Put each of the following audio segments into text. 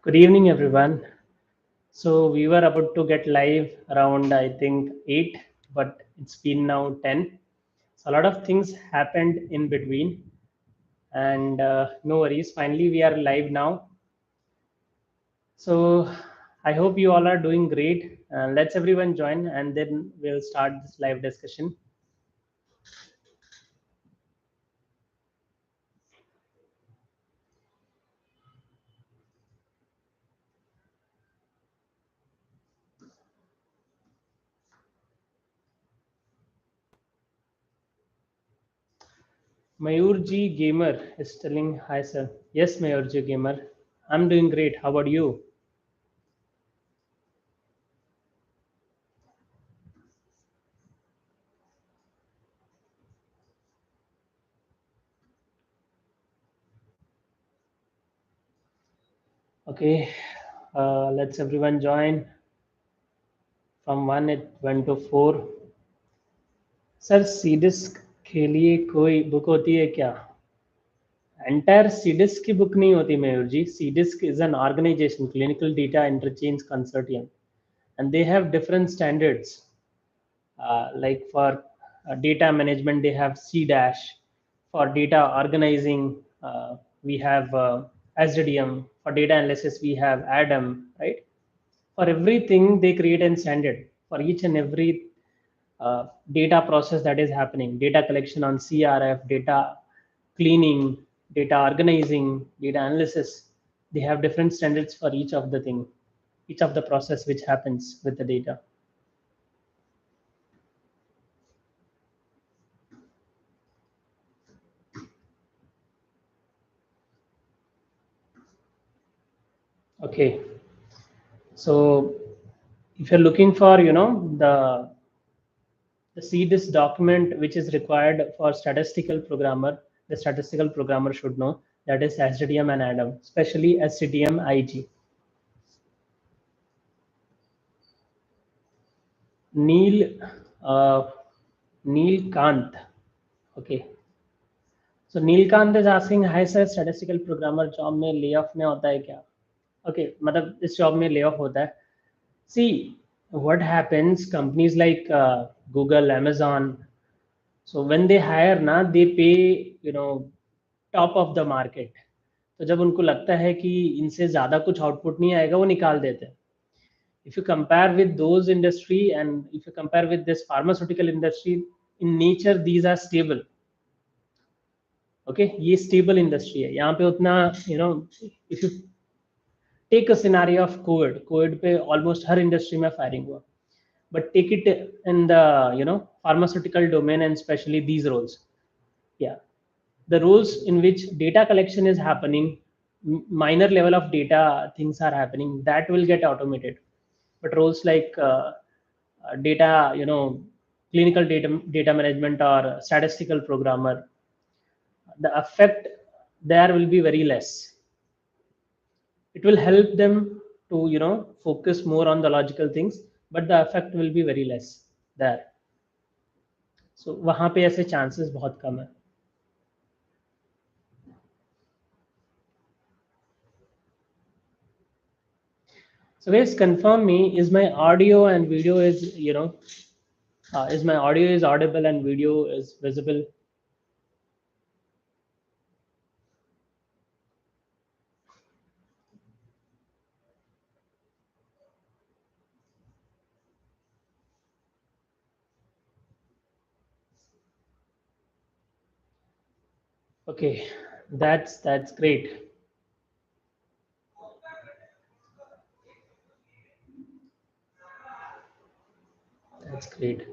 Good evening, everyone. So we were about to get live around, I think, 8, but it's been now 10. So a lot of things happened in between, and no worries. Finally, we are live now. So I hope you all are doing great. Let's everyone join, and then we'll start this live discussion. Mayurji Gamer is telling hi, sir. Yes, Mayurji Gamer. I'm doing great. How about you? Okay, let's everyone join. From 1 it went to 4. Sir सीडिस्क के लिए कोई book होती है क्या? Entire सीडिस्क की book नहीं होती Mayur ji. CDISC is an organization, clinical data interchange consortium, and they have different standards. Like for data management they have C dash. For data organizing we have SDDM. For data analysis we have ADAM, right? For everything they create a standard for each and every data process that is happening. Data collection on CRF, data cleaning, data organizing, data analysis. They have different standards for each of the thing, each of the process which happens with the data. Okay, so if you're looking for, the see this document which is required for statistical programmer, the statistical programmer should know, that is SDDM and ADAM, especially SCDM IG. Neil Neil Kant. Okay. So Neil Kant is asking, hi sir, statistical programmer job में layoff में होता है क्या? Okay, मतलब इस job में layoff होता है. See, what happens, companies like Google, Amazon, so when they hire ना, they pay, top of the market. तो जब उनको लगता है कि इनसे ज़्यादा कुछ आउटपुट नहीं आएगा, वो निकाल देते हैं. If you compare with those industry and if you compare with this pharmaceutical industry, in nature these are stable. Okay, ये stable industry है. यहाँ पे उतना, if you take a scenario of COVID पे almost हर industry में firing हुआ. But take it in the, pharmaceutical domain and especially these roles. Yeah, the roles in which data collection is happening, minor level of data things are happening, that will get automated. But roles like data, clinical data management or statistical programmer, the effect there will be very less. It will help them to, focus more on the logical things, but the effect will be very less there. So वहां पे ऐसे chances बहुत कम है. So guys, confirm me, is my audio and video is, is my audio is audible and video is visible? Okay, that's great. That's great.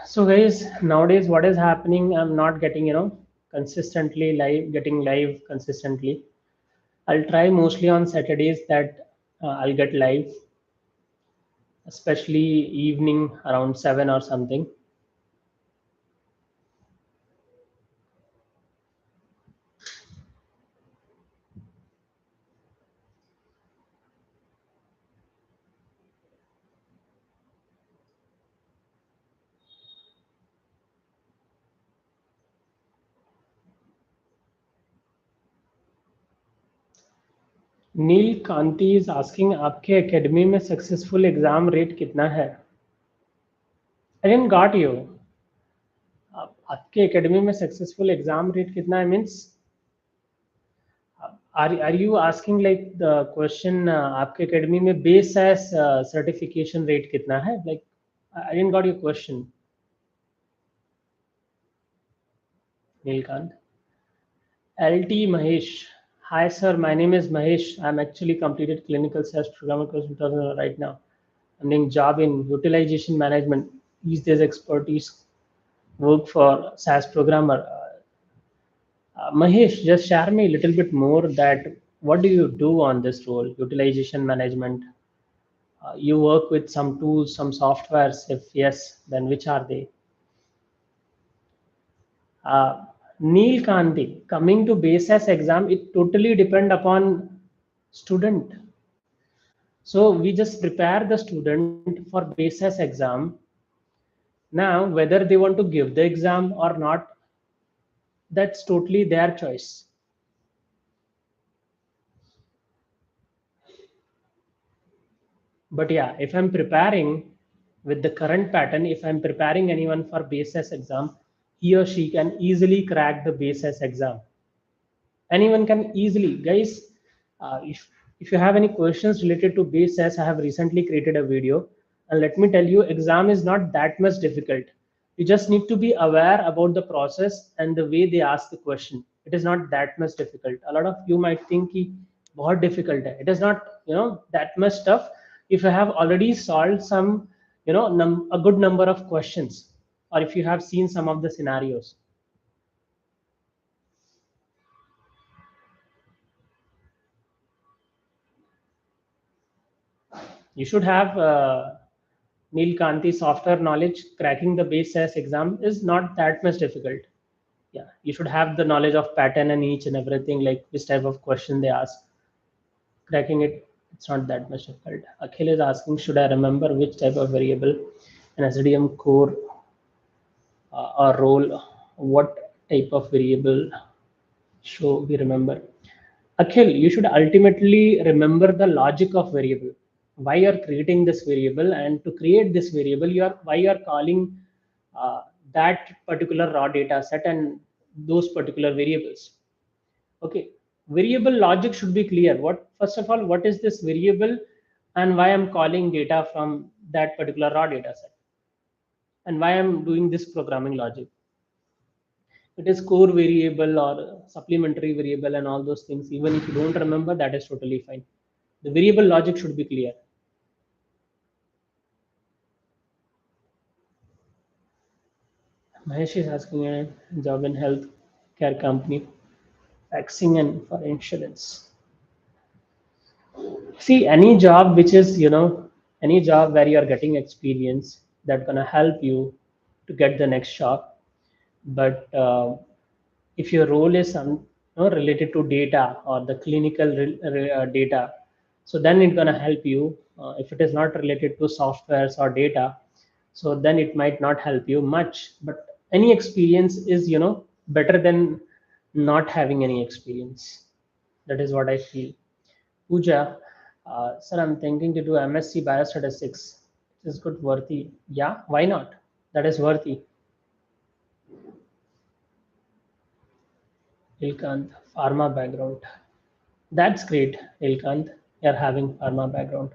So guys, nowadays what is happening, I'm not getting, consistently live, getting live consistently. I'll try mostly on Saturdays that I'll get live, especially evening around 7 or something. Neel Kanti is asking आपके academy में successful exam rate कितना है? I didn't got you. आपके academy में successful exam rate कितना है means are you asking like the question आपके academy में बेस एस सर्टिफिकेशन रेट कितना है? Like I didn't got your question. Nilkant. LT Mahesh. Hi sir, my name is Mahesh. I'm actually completed clinical sales programmer course in 2000 right now. I'm doing job in utilization management. These days expertise work for SaaS programmer. Mahesh, just share me a little bit more that what do you do on this role, utilization management? You work with some tools, some softwares. If yes, then which are they? Neil Kanti, coming to basis exam, it totally depend upon student. So we just prepare the student for basis exam. Now, whether they want to give the exam or not, that's totally their choice. But yeah, if I'm preparing with the current pattern, if I'm preparing anyone for basis exam, he or she can easily crack the basis exam. Anyone can easily, guys. If you have any questions related to basis, I have recently created a video, and let me tell you, exam is not that much difficult. You just need to be aware about the process and the way they ask the question. It is not that much difficult. A lot of you might think कि बहुत difficult है. It is not, that much tough if you have already solved some, a good number of questions, or if you have seen some of the scenarios. You should have Neil Kanti software knowledge. Cracking the base SAS exam is not that much difficult. Yeah, you should have the knowledge of pattern and each and everything, like which type of question they ask. Cracking it, it's not that much difficult. Akhil is asking, should I remember which type of variable an SDM core or role? What type of variable should we remember? Akhil, you should ultimately remember the logic of variable. Why you're creating this variable, and to create this variable, why you're calling that particular raw data set and those particular variables. Okay, variable logic should be clear. What first of all, what is this variable, and why I'm calling data from that particular raw data set, and why I'm doing this programming logic. It is core variable or supplementary variable and all those things. Even if you don't remember, that is totally fine. The variable logic should be clear. Mahesh is asking a job in health care company, vaccine and for insurance. See, any job which is, any job where you are getting experience that gonna help you to get the next job. But if your role is related to data or the clinical data, so then it's gonna help you. If it is not related to softwares or data, so then it might not help you much. But any experience is, better than not having any experience. That is what I feel. Pooja, sir, I'm thinking to do MSc Biostatistics. Is good worthy? Yeah, why not? That is worthy. Ilkant, pharma background. That's great, Ilkant. You're having pharma background.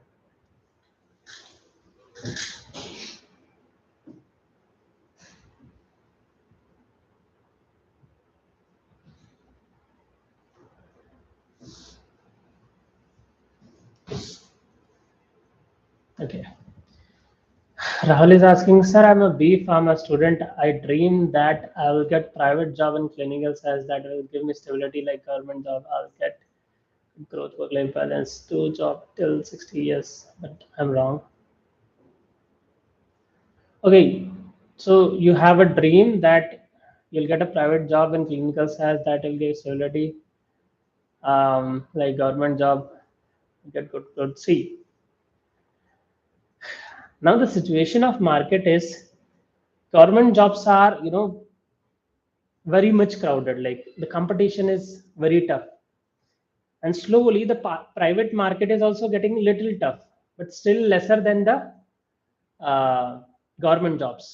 Okay. Rahul is asking, sir, I'm a B Pharma student. I dream that I will get private job in clinical science that will give me stability like government job. I'll get growth work-life balance, two job till 60 years. But I'm wrong. Okay, so you have a dream that you'll get a private job in clinical science that will give stability, like government job, get good. See, now the situation of market is government jobs are, very much crowded. Like the competition is very tough, and slowly the private market is also getting little tough, but still lesser than the government jobs.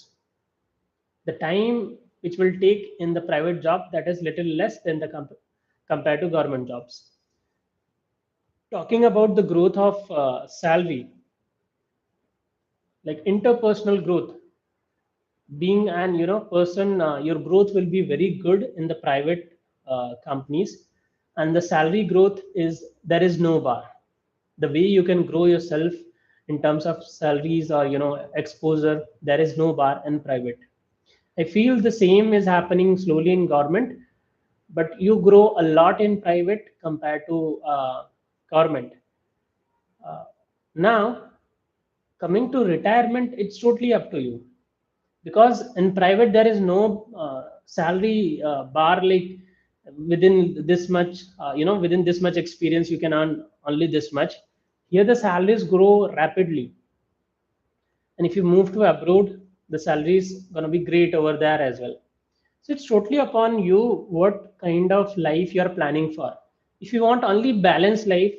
The time which will take in the private job, that is little less than the compared to government jobs. Talking about the growth of salary, like interpersonal growth, being an person, your growth will be very good in the private companies, and the salary growth is, there is no bar. The way you can grow yourself in terms of salaries or exposure, there is no bar in private. I feel the same is happening slowly in government, but you grow a lot in private compared to government. Now, coming to retirement, it's totally up to you, because in private there is no salary bar, like within this much, within this much experience you can earn only this much. Here the salaries grow rapidly, and if you move to abroad, the salary is going to be great over there as well. So it's totally upon you what kind of life you are planning for. If you want only balanced life,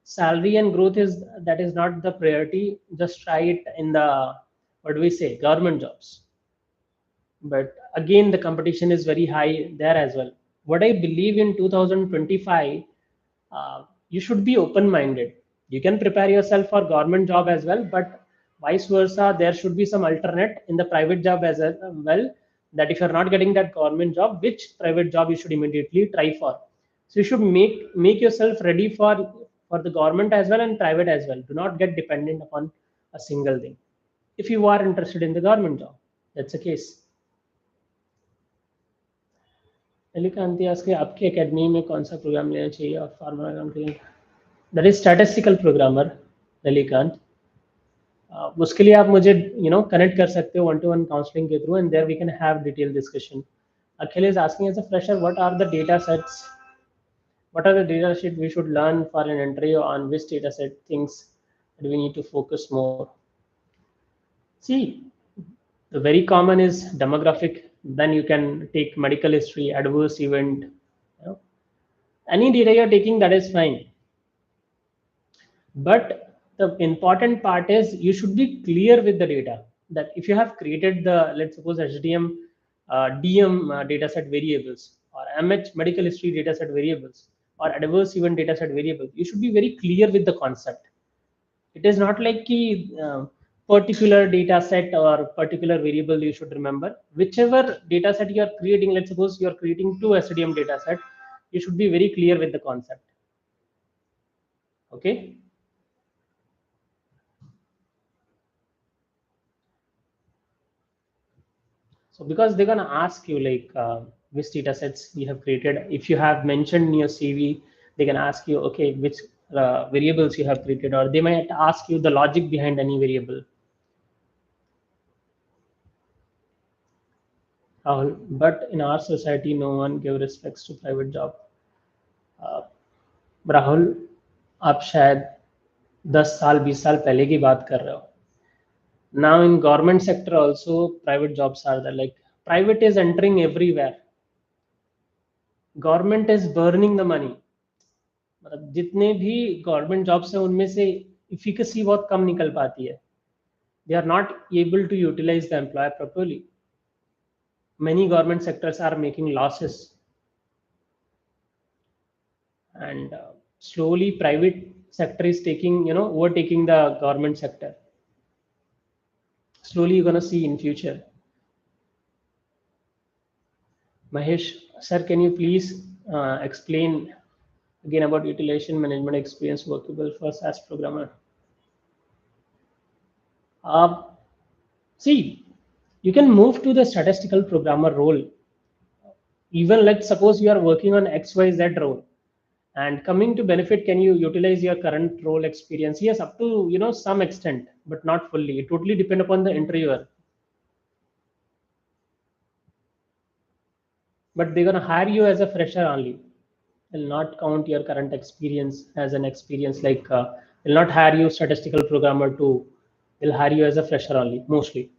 salary and growth is, that is not the priority. Just try it in the, what do we say, government jobs. But again, the competition is very high there as well. What I believe in 2025, you should be open minded. You can prepare yourself for government job as well, but vice versa, there should be some alternate in the private job as well, that if you're not getting that government job, which private job you should immediately try for. So you should make yourself ready for the government as well and private as well. Do not get dependent upon a single thing if you are interested in the government job. That's the case. एलिकांति आज के आपकी academy में कौन सा programme लेना चाहिए और formula accounting, that is statistical programmer एलिकांत. उसके लिए आप मुझे कनेक्ट कर सकते हो वन टू वन काउंसलिंग के through, and there we can have detail discussion. Akhil is asking as a fresher, what are the data sets, what are the data sheet we should learn for an interview, on which data set things that we need to focus more. See, the very common is demographic, then you can take medical history, adverse event, any data you're taking, that is fine. But the important part is you should be clear with the data, that if you have created the, let's suppose, HDM DM dataset variables, or MH medical history dataset variables, or adverse event dataset variables, you should be very clear with the concept. It is not like ki particular data set or particular variable you should remember. Whichever data set you are creating, let's suppose you are creating 2 SDM data set, you should be very clear with the concept. Okay. So because they're going to ask you like which data sets you have created. If you have mentioned in your CV, they can ask you, okay, which variables you have created, or they might ask you the logic behind any variable. But in our society, no one give respects to private job. Rahul, आप शायद 10 साल 20 साल पहले की बात कर रहे हो. Now in government sector also, private jobs are there. Like private is entering everywhere. Government is burning the money. मतलब जितने भी गवर्नमेंट जॉब्स हैं उनमें से इफिकेसी बहुत कम निकल पाती है. They are not able to utilize the employer properly. Many government sectors are making losses, and slowly private sector is taking, overtaking the government sector. Slowly you're going to see in future. Mahesh sir, can you please explain again about utilization management experience workable for SAS programmer? See, you can move to the statistical programmer role. Even let's suppose you are working on XYZ role, and coming to benefit, can you utilize your current role experience? Yes, up to some extent, but not fully. It totally depend upon the interviewer. But they're gonna hire you as a fresher only. Will not count your current experience as an experience. Like will not hire you statistical programmer too. Will hire you as a fresher only mostly.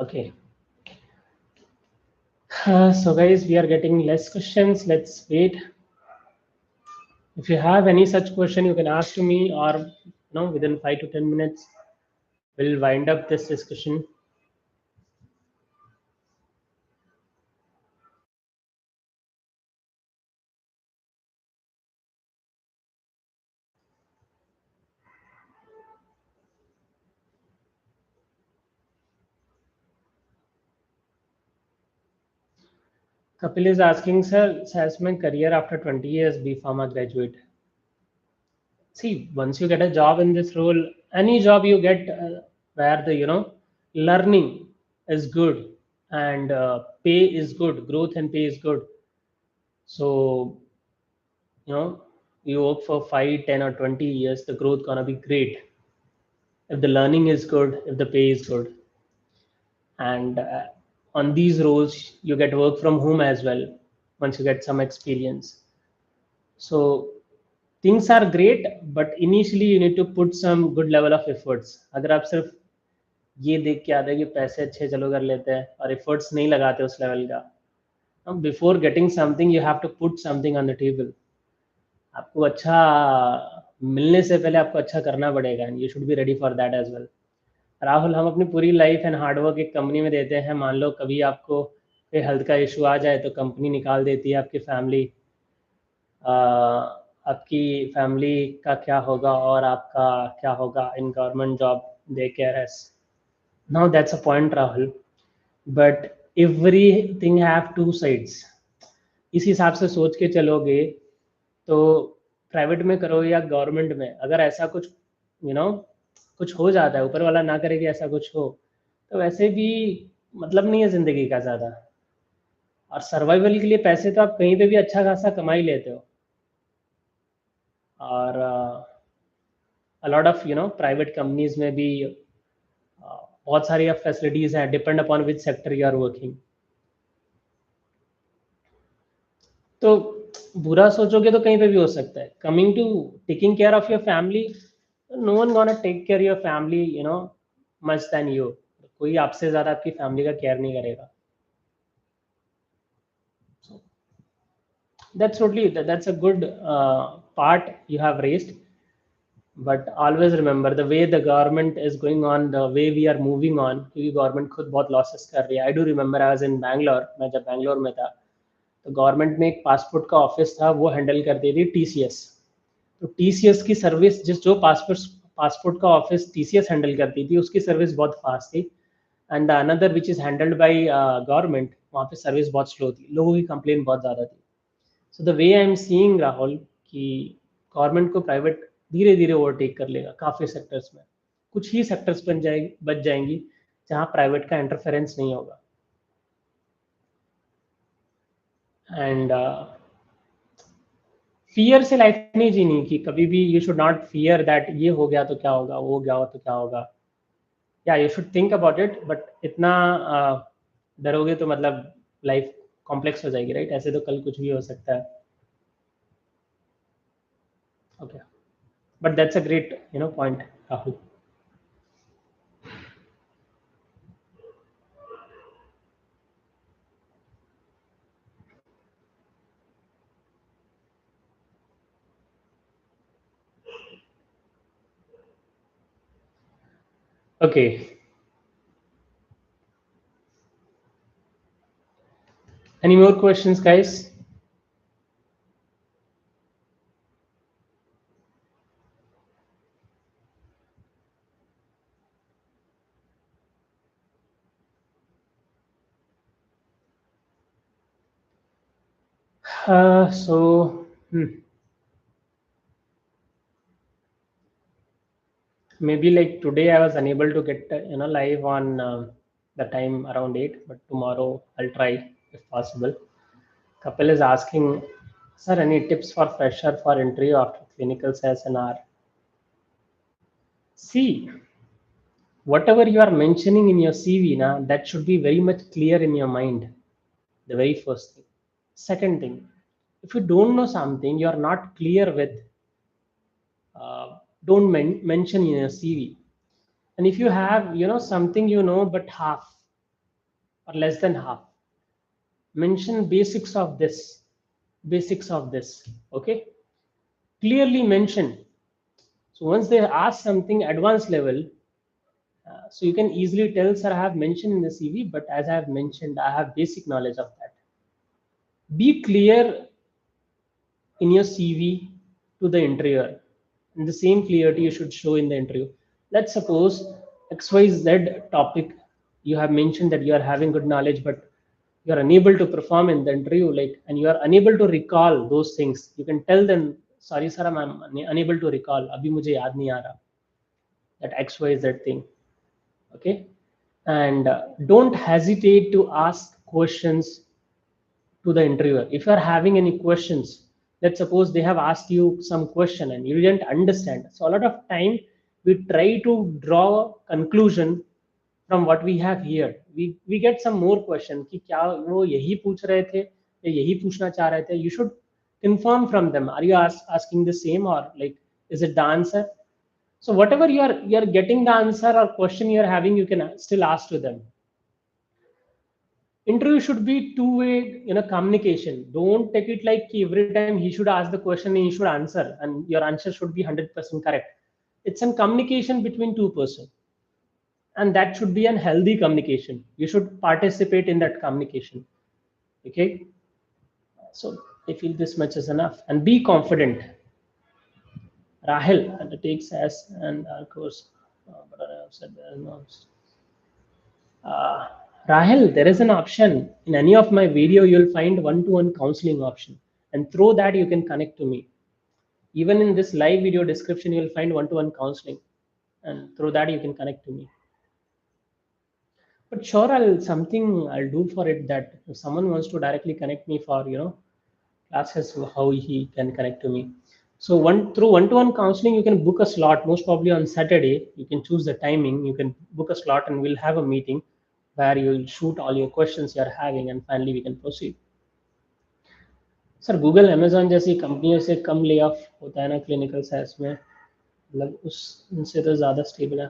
Okay. So guys, we are getting less questions. Let's wait. If you have any such question, you can ask to me, or within 5 to 10 minutes, we'll wind up this discussion. Kapil is asking, sir, has my career after 20 years B Pharma graduate? See, once you get a job in this role, any job you get where the learning is good and pay is good, growth and pay is good. So you know you work for 5, 10, or 20 years, the growth gonna be great if the learning is good, if the pay is good. And on these roles you get work from home as well once you get some experience. So things are great, but initially you need to put some good level of efforts. अगर आप सिर्फ ये देख के आते हैं कि पैसे अच्छे चलो कर लेते हैं और एफर्ट्स नहीं लगाते उस लेवल का, before getting something you have to put something on the table. आपको अच्छा मिलने से पहले आपको अच्छा करना पड़ेगा and you should be ready for that as well. Rahul, हम अपनी पूरी लाइफ एंड हार्डवर्क एक कंपनी में देते हैं. मान लो कभी आपको कोई हेल्थ का इशू आ जाए तो कंपनी निकाल देती है. आपकी फैमिली का क्या होगा और आपका क्या होगा in government job they care S. Now that's a point Rahul, but everything have two sides. इस हिसाब से सोच के चलोगे तो प्राइवेट में करो या गवर्नमेंट में, अगर ऐसा कुछ यू नो कुछ हो जाता है, ऊपर वाला ना करे कि ऐसा कुछ हो, तो वैसे भी मतलब नहीं है ज़िंदगी का ज़्यादा. और सर्वाइवल के लिए पैसे तो आप कहीं पे भी अच्छा खासा कमा ही लेते हो. और अलॉट ऑफ प्राइवेट कंपनीज में भी बहुत सारी अब फैसिलिटीज़ हैं, depend upon which sector you are working. तो बुरा सोचोगे तो कहीं पे भी हो सकता है. Coming to taking care of your family, no one gonna take care your family much than you. कोई आपसे ज़्यादा आपकी फैमिली का केयर नहीं करेगा. That's a good part you have raised. But always remember the way the government is going on, the way we are moving on, क्योंकि government खुद बहुत लॉसेस कर रही है. I do remember I was in Bangalore. मैं जब बैंगलोर में था तो गवर्नमेंट में एक पासपोर्ट का ऑफिस था, वो हैंडल करती थी टीसीएस. तो टीसीएस की सर्विस, जो पासपोर्ट का ऑफिस टीसीएस हैंडल करती थी, उसकी सर्विस बहुत फास्ट थी. And another which is handled by government, वहाँ पे सर्विस बहुत स्लो थी, लोगों की कंप्लेन बहुत ज़्यादा थी. So the way I am seeing Rahul कि गवर्नमेंट को प्राइवेट धीरे धीरे ओवरटेक कर लेगा काफ़ी सेक्टर्स में. कुछ ही सेक्टर्स बच जाएंगी जहाँ प्राइवेट का इंटरफेरेंस नहीं होगा. एंड फियर से लाइफ नहीं जीनी कि कभी भी you should not fear that ये हो गया तो क्या होगा, वो हो गया तो क्या होगा. या you should think about it, but इतना डरोगे तो मतलब लाइफ कॉम्प्लेक्स हो जाएगी, राइट? ऐसे तो कल कुछ भी हो सकता है. Okay, but that's a great point Rahul. Okay. Any more questions, guys? So maybe like today I was unable to get live on the time around 8, but tomorrow I'll try if possible. Kapil is asking, sir, any tips for fresher for interview after clinical sales and R? See, whatever you are mentioning in your CV now, that should be very much clear in your mind. The very first thing. Second thing, if you don't know something, you are not clear with, don't mention in your CV. And if you have something but half, or less than half. Mention basics of this, okay? Clearly mention. So once they ask something advanced level, so you can easily tell, sir, I have mentioned in the CV, but as I have mentioned, I have basic knowledge of that. Be clear in your CV to the interviewer. And the same clarity you should show in the interview. Let's suppose XYZ topic, you have mentioned that you are having good knowledge, but you are unable to perform in the interview, like, and you are unable to recall those things. You can tell them, sorry, sir, I'm unable to recall. Abhi mujhe yaad nahi aa raha, that XYZ thing. Okay. And don't hesitate to ask questions to the interviewer. If you are having any questions, let's suppose they have asked you some question and you didn't understand. So a lot of time we try to draw conclusion from what we have here. We get some more question कि क्या वो यही पूछ रहे थे या यही पूछना चाह रहे थे. You should confirm from them. Are you asking the same, or like, is it the answer? So whatever you are getting the answer or question you are having, you can still ask to them. Interview should be two-way, communication. Don't take it like every time he should ask the question and you should answer, and your answer should be 100% correct. It's a communication between two person, and that should be a healthy communication. You should participate in that communication. Okay, so I feel this much is enough, and be confident. Rahel undertakes as and of course, but I have said there is no. Uh, Rahel, there is an option in any of my video. You'll find one-to-one counseling option, and through that you can connect to me. Even in this live video description, you'll find one-to-one counseling, and through that you can connect to me. But sure, I'll do for it, that if someone wants to directly connect me for classes, how he can connect to me. So through one-to-one counseling, you can book a slot. Most probably on Saturday, you can choose the timing. You can book a slot, and we'll have a meeting where you will shoot all your questions you're having, and finally we can proceed. Sir Google Amazon जैसी कंपनियों से कम lay off होता है ना clinical science में, मतलब उस उनसे तो ज़्यादा स्टेबल है.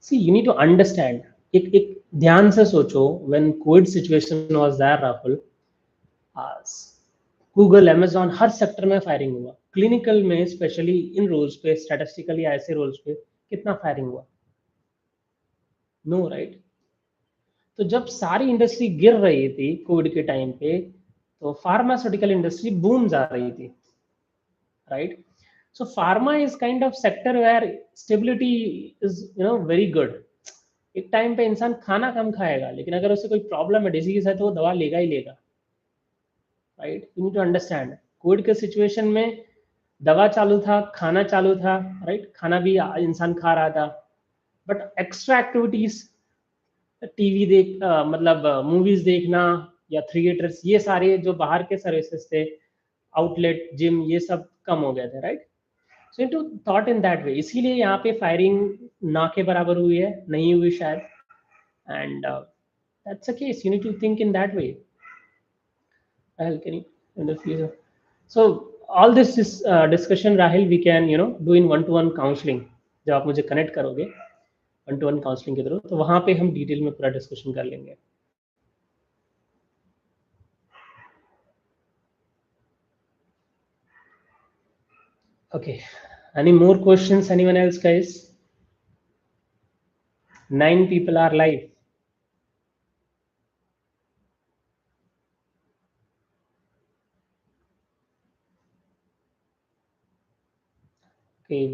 See you need to understand, एक ध्यान से सोचो. When covid situation was there Rahul, Google Amazon हर सेक्टर में फायरिंग हुआ. क्लिनिकल में स्पेशली इन रोल्स पे, स्टैटिस्टिकली ऐसे रोल्स पे कितना फायरिंग हुआ? No, right? तो जब सारी इंडस्ट्री गिर रही थी कोविड के टाइम पे, तो फार्मास्यूटिकल इंडस्ट्री बूम जा रही थी, right? So pharma is kind of sector where stability is very good. एक टाइम पे इंसान खाना कम खाएगा, लेकिन अगर उसे कोई प्रॉब्लम है, डिजीज है, तो वो दवा लेगा ही लेगा, right? You need to understand. Covid के सिचुएशन में दवा चालू था, खाना चालू था, राइट? खाना भी इंसान खा रहा था, बट एक्स्ट्रा एक्टिविटीज, टीवी मतलब मूवीज देखना या थिएटर्स, ये सारे जो बाहर के सर्विसेज थे, आउटलेट, जिम, ये सब कम हो गए थे, right? So into thought in that वे. इसीलिए यहाँ पे फायरिंग ना के बराबर हुई है, नहीं हुई शायद. And that's a case. You need to think in that way. Rahul, can you in the future? So all this is discussion, Rahul, we can do in one-to-one counseling. जब आप मुझे कनेक्ट करोगे one-to-one counseling के through, तो वहाँ पे हम detail में पूरा डिस्कशन कर लेंगे. Okay, any more questions? Anyone else, guys? 9 people are live. Okay,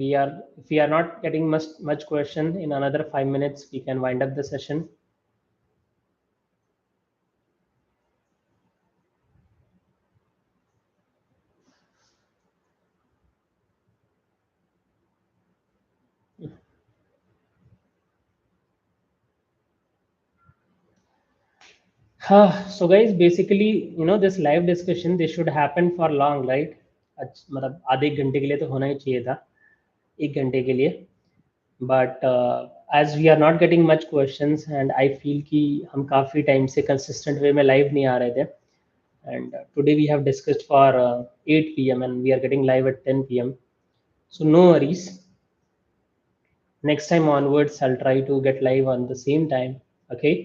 if we are not getting much question, in another 5 minutes we can wind up the session. So guys, basically this live discussion, this should happen for long, right? मतलब आधे एक घंटे के लिए तो होना ही चाहिए था, एक घंटे के लिए. But as we are not getting much questions, and I feel कि हम काफ़ी टाइम से कंसिस्टेंट वे में लाइव नहीं आ रहे थे. And today we have discussed for 8 PM and we are getting live at 10 PM. So no worries. Next time onwards, I'll try to get live on the same time. Okay.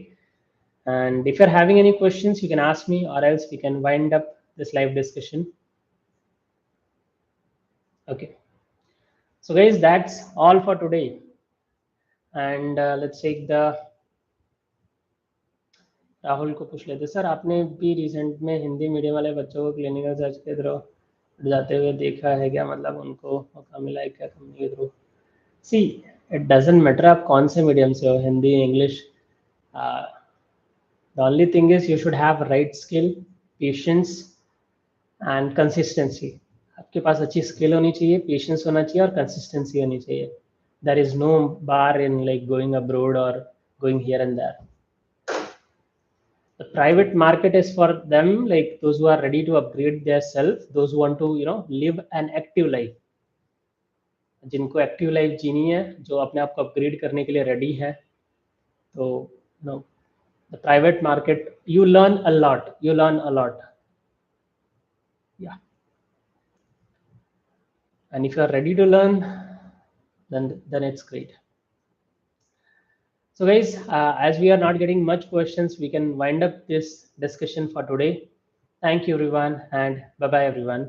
And if you're having any questions, you can ask me, or else we can wind up this live discussion. Okay. So guys, that's all for today. And let's take the Rahul को पूछ लेते। Sir आपने भी recent में Hindi medium वाले बच्चों को clinical search के थ्रू जाते हुए देखा है क्या? मतलब उनको मौका मिला है क्या कंपनी के थ्रू? सी, इट डजंट मैटर आप कौन से मीडियम से हो, Hindi, English. The only thing is you should have right skill, patience and consistency. आपके पास अच्छी स्किल होनी चाहिए, पेशेंस होना चाहिए और कंसिस्टेंसी होनी चाहिए. There is no bar in like going abroad or going here and there. The private market is for them, like those who are ready to upgrade their self, those who want to live an active life. जिनको active life जीनी है, जो अपने आप को upgrade करने के लिए ready है, तो the private market, you learn a lot, yeah. And if you are ready to learn, then it's great. So guys, as we are not getting much questions, we can wind up this discussion for today. Thank you everyone, and bye bye everyone.